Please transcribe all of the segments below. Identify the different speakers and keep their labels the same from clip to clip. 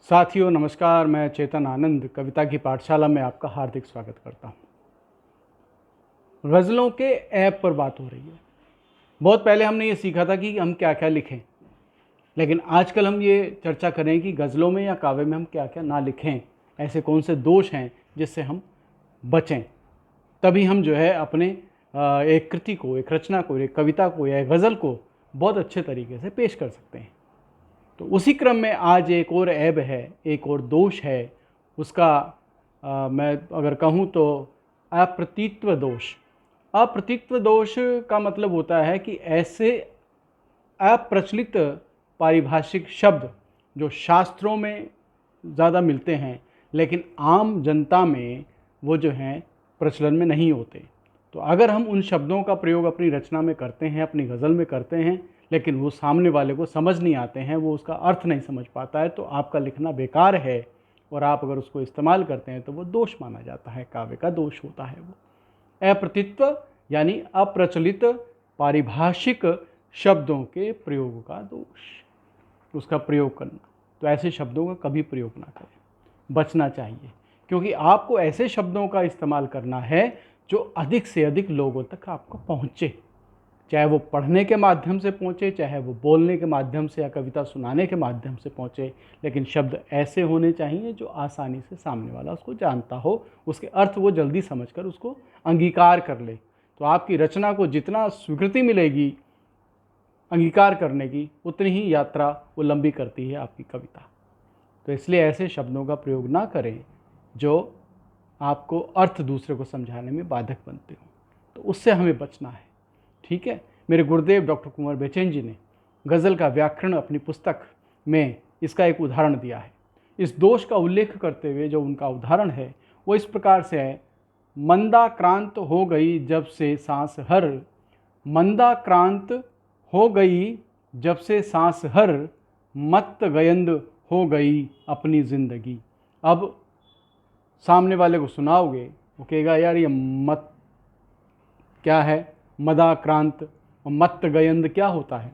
Speaker 1: साथियों नमस्कार, मैं चेतन आनंद कविता की पाठशाला में आपका हार्दिक स्वागत करता हूँ। गज़लों के ऐप पर बात हो रही है। बहुत पहले हमने ये सीखा था कि हम क्या क्या लिखें, लेकिन आजकल हम ये चर्चा करें कि गज़लों में या काव्य में हम क्या क्या ना लिखें, ऐसे कौन से दोष हैं जिससे हम बचें। तभी हम जो है अपने एक कृति को, एक रचना को, एक कविता को या एक गज़ल को बहुत अच्छे तरीके से पेश कर सकते हैं। तो उसी क्रम में आज एक और ऐब है, एक और दोष है। उसका मैं अगर कहूँ तो अप्रतीत्व दोष। अप्रतीत्व दोष का मतलब होता है कि ऐसे अप्रचलित पारिभाषिक शब्द जो शास्त्रों में ज़्यादा मिलते हैं लेकिन आम जनता में वो जो हैं प्रचलन में नहीं होते। तो अगर हम उन शब्दों का प्रयोग अपनी रचना में करते हैं, अपनी गज़ल में करते हैं, लेकिन वो सामने वाले को समझ नहीं आते हैं, वो उसका अर्थ नहीं समझ पाता है, तो आपका लिखना बेकार है। और आप अगर उसको इस्तेमाल करते हैं तो वो दोष माना जाता है, काव्य का दोष होता है वो। अप्रतीत्व यानी अप्रचलित पारिभाषिक शब्दों के प्रयोग का दोष, उसका प्रयोग करना। तो ऐसे शब्दों का कभी प्रयोग ना करें, बचना चाहिए, क्योंकि आपको ऐसे शब्दों का इस्तेमाल करना है जो अधिक से अधिक लोगों तक आपको पहुँचे, चाहे वो पढ़ने के माध्यम से पहुँचे, चाहे वो बोलने के माध्यम से या कविता सुनाने के माध्यम से पहुँचे। लेकिन शब्द ऐसे होने चाहिए जो आसानी से सामने वाला उसको जानता हो, उसके अर्थ वो जल्दी समझकर उसको अंगीकार कर ले। तो आपकी रचना को जितना स्वीकृति मिलेगी अंगीकार करने की, उतनी ही यात्रा वो लंबी करती है आपकी कविता। तो इसलिए ऐसे शब्दों का प्रयोग ना करें जो आपको अर्थ दूसरे को समझाने में बाधक बनते हो, तो उससे हमें बचना है। ठीक है। मेरे गुरुदेव डॉक्टर कुंवर बेचैन जी ने गज़ल का व्याकरण अपनी पुस्तक में इसका एक उदाहरण दिया है। इस दोष का उल्लेख करते हुए जो उनका उदाहरण है वो इस प्रकार से है। मंदाक्रांत हो गई जब से सांस हर, मंदाक्रांत हो गई जब से सांस हर, मत गयंद हो गई अपनी ज़िंदगी। अब सामने वाले को सुनाओगे, वो कहेगा यार ये मत क्या है, मदाक्रांत और मत गयंद क्या होता है।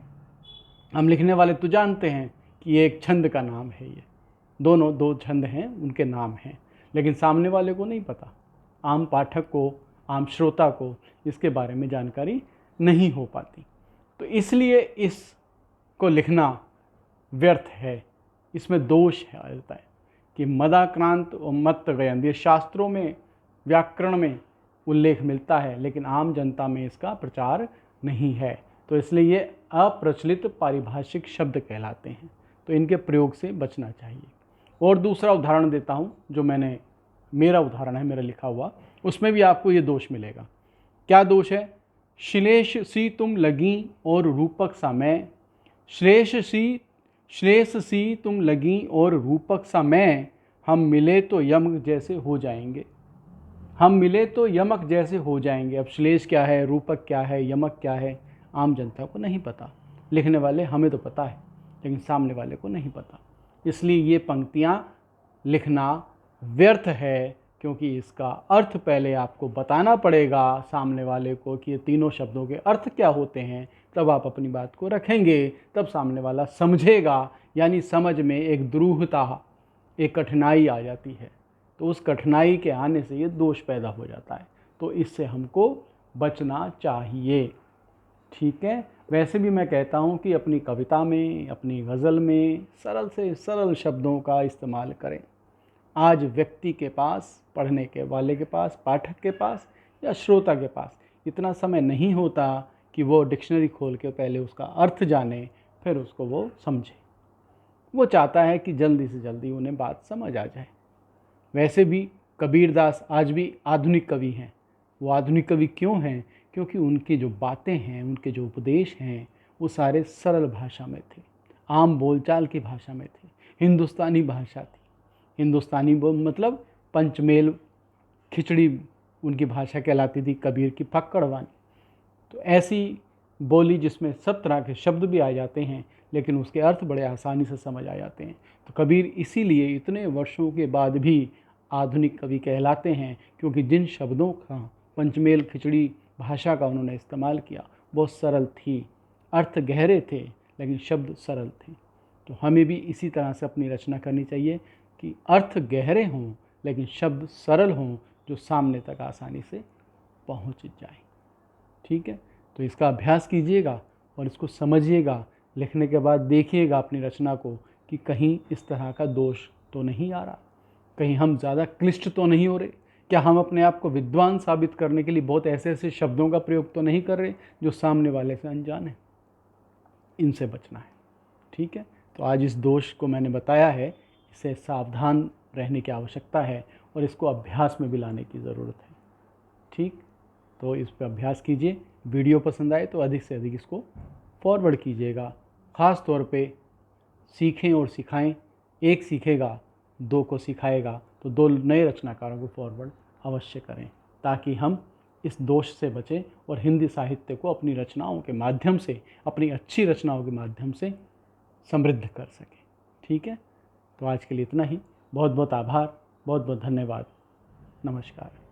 Speaker 1: हम लिखने वाले तो जानते हैं कि ये एक छंद का नाम है, ये दोनों दो छंद हैं, उनके नाम हैं, लेकिन सामने वाले को नहीं पता। आम पाठक को, आम श्रोता को इसके बारे में जानकारी नहीं हो पाती। तो इसलिए इसको लिखना व्यर्थ है, इसमें दोष है आता है कि मदाक्रांत और मत गयंद ये शास्त्रों में, व्याकरण में उल्लेख मिलता है, लेकिन आम जनता में इसका प्रचार नहीं है। तो इसलिए ये अप्रचलित पारिभाषिक शब्द कहलाते हैं, तो इनके प्रयोग से बचना चाहिए। और दूसरा उदाहरण देता हूँ, जो मेरा उदाहरण है, मेरा लिखा हुआ, उसमें भी आपको ये दोष मिलेगा। क्या दोष है? श्लेष सी तुम लगी और रूपक सा मैं, श्लेष सी तुम लगी और रूपक सा मैं, हम मिले तो यमक जैसे हो जाएंगे। हम मिले तो यमक जैसे हो जाएंगे। अब श्लेष क्या है, रूपक क्या है, यमक क्या है, आम जनता को नहीं पता। लिखने वाले हमें तो पता है, लेकिन सामने वाले को नहीं पता। इसलिए ये पंक्तियाँ लिखना व्यर्थ है, क्योंकि इसका अर्थ पहले आपको बताना पड़ेगा सामने वाले को कि ये तीनों शब्दों के अर्थ क्या होते हैं। तब आप अपनी बात को रखेंगे, तब सामने वाला समझेगा। यानी समझ में एक दुरूहता, एक कठिनाई आ जाती है। तो उस कठिनाई के आने से ये दोष पैदा हो जाता है। तो इससे हमको बचना चाहिए। ठीक है। वैसे भी मैं कहता हूँ कि अपनी कविता में, अपनी गज़ल में सरल से सरल शब्दों का इस्तेमाल करें। आज व्यक्ति के पास, पढ़ने के वाले के पास, पाठक के पास या श्रोता के पास इतना समय नहीं होता कि वो डिक्शनरी खोल के पहले उसका अर्थ जाने, फिर उसको वो समझे। वो चाहता है कि जल्दी से जल्दी उन्हें बात समझ आ जाए। वैसे भी कबीरदास आज भी आधुनिक कवि हैं। वो आधुनिक कवि क्यों हैं? क्योंकि उनकी जो बातें हैं, उनके जो उपदेश हैं, वो सारे सरल भाषा में थे, आम बोलचाल की भाषा में थे, हिंदुस्तानी भाषा थी। हिंदुस्तानी मतलब पंचमेल खिचड़ी उनकी भाषा कहलाती थी, कबीर की फक्कड़ वाणी। तो ऐसी बोली जिसमें सब तरह के शब्द भी आ जाते हैं, लेकिन उसके अर्थ बड़े आसानी से समझ आ जाते हैं। तो कबीर इसीलिए इतने वर्षों के बाद भी आधुनिक कवि कहलाते हैं, क्योंकि जिन शब्दों का, पंचमेल खिचड़ी भाषा का उन्होंने इस्तेमाल किया, वो सरल थी। अर्थ गहरे थे, लेकिन शब्द सरल थे। तो हमें भी इसी तरह से अपनी रचना करनी चाहिए कि अर्थ गहरे हों लेकिन शब्द सरल हों, जो सामने तक आसानी से पहुंच जाए। ठीक है, तो इसका अभ्यास कीजिएगा और इसको समझिएगा। लिखने के बाद देखिएगा अपनी रचना को कि कहीं इस तरह का दोष तो नहीं आ रहा, कहीं हम ज़्यादा क्लिष्ट तो नहीं हो रहे, क्या हम अपने आप को विद्वान साबित करने के लिए बहुत ऐसे ऐसे शब्दों का प्रयोग तो नहीं कर रहे जो सामने वाले से अनजान है। इनसे बचना है। ठीक है, तो आज इस दोष को मैंने बताया है, इससे सावधान रहने की आवश्यकता है और इसको अभ्यास में भी लाने की ज़रूरत है। ठीक, तो इस पर अभ्यास कीजिए। वीडियो पसंद आए तो अधिक से अधिक इसको फॉरवर्ड कीजिएगा। ख़ास तौर पे सीखें और सिखाएं। एक सीखेगा, दो को सिखाएगा, तो दो नए रचनाकारों को फॉरवर्ड अवश्य करें, ताकि हम इस दोष से बचें और हिंदी साहित्य को अपनी रचनाओं के माध्यम से, अपनी अच्छी रचनाओं के माध्यम से समृद्ध कर सकें। ठीक है, तो आज के लिए इतना ही। बहुत बहुत आभार, बहुत बहुत धन्यवाद। नमस्कार।